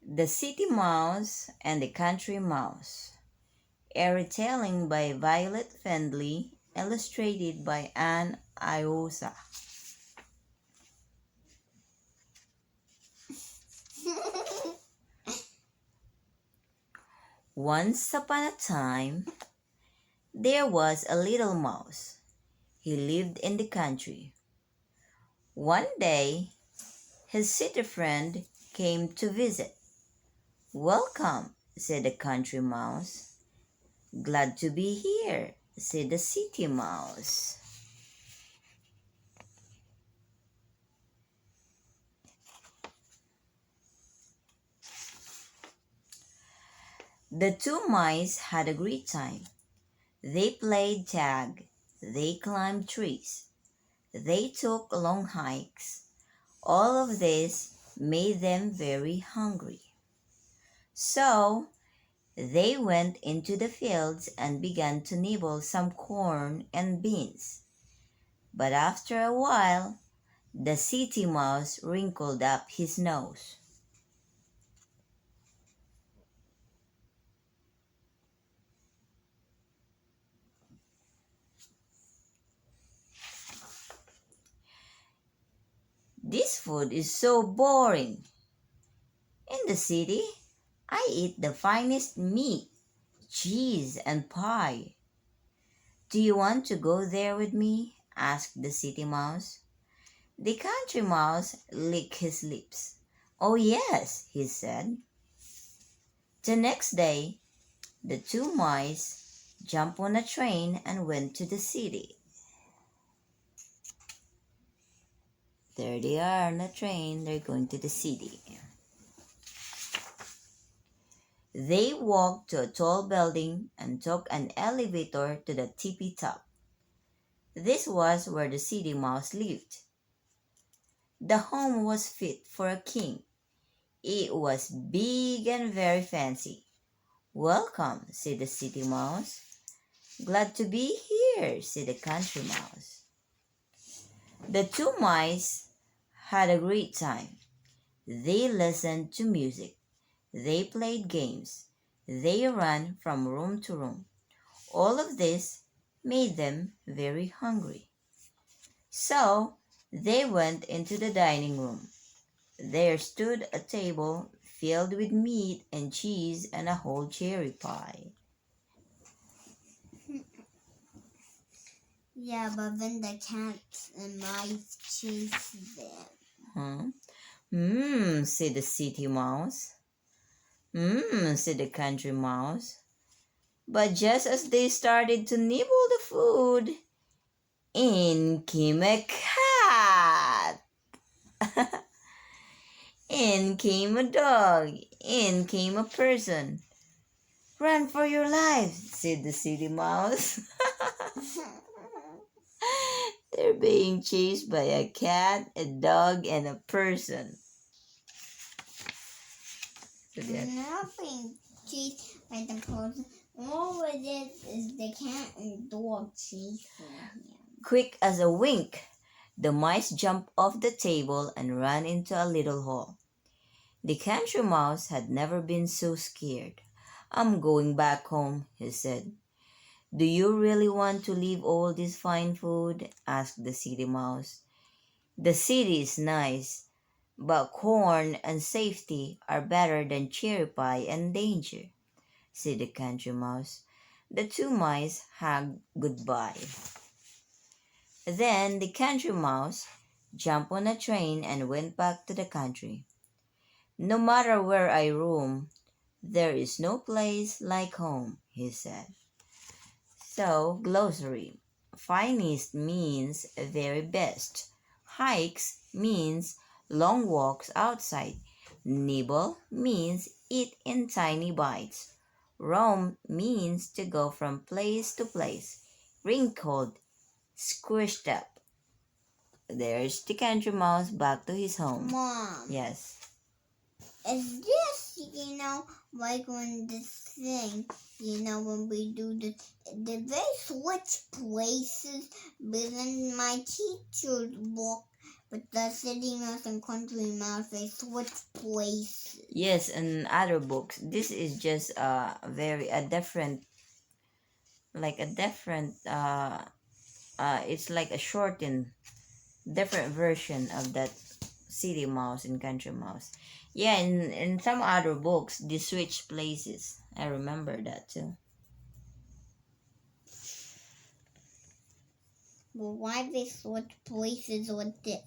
The City Mouse and the Country Mouse. A retelling by Violet Fendley, illustrated by Anne Iosa. Once upon a time, there was a little mouse. He lived in the country. One day, his city friend came to visit. "Welcome," said the country mouse. "Glad to be here," said the city mouse. The two mice had a great time. They played tag. They climbed trees. They took long hikes. All of this made them very hungry. So they went into the fields and began to nibble some corn and beans. But after a while, the city mouse wrinkled up his nose. "This food is so boring. In the city, I eat the finest meat, cheese, and pie. Do you want to go there with me?" asked the city mouse. The country mouse licked his lips. "Oh, yes," he said. The next day, the two mice jumped on a train and went to the city. There they are on a train. They're going to the city. They walked to a tall building and took an elevator to the tippy top. This was where the city mouse lived. The home was fit for a king. It was big and very fancy. "Welcome," said the city mouse. "Glad to be here," said the country mouse. The two mice had a great time. They listened to music. They played games. They ran from room to room. All of this made them very hungry. So they went into the dining room. There stood a table filled with meat and cheese and a whole cherry pie. Yeah, but then the cats and mice chased them. Said the city mouse. Said the country mouse. But just as they started to nibble the food, in came a cat. In came a dog. In came a person. "Run for your lives," said the city mouse. They're being chased by a cat, a dog, and a person. They're not being chased by the person. All it is the cat and dog chasing him. Quick as a wink, the mice jumped off the table and ran into a little hall. The country mouse had never been so scared. "I'm going back home," he said. "Do you really want to leave all this fine food?" asked the city mouse. "The city is nice, but corn and safety are better than cherry pie and danger," said the country mouse. The two mice hugged goodbye. Then the country mouse jumped on a train and went back to the country. "No matter where I roam, there is no place like home," he said. So, glossary. Finest means very best. Hikes means long walks outside. Nibble means eat in tiny bites. Roam means to go from place to place. Wrinkled, squished up. There's the country mouse back to his home. Mom. Yes. Is this, like when this thing, when we do this, did they switch places? But then my teacher With the city mouse and country mouse, they switch places. Yes, in other books, this is just a different, like a different it's like a shortened different version of that city mouse and country mouse. Yeah, in some other books they switch places. I remember that too. But why they switch places with this?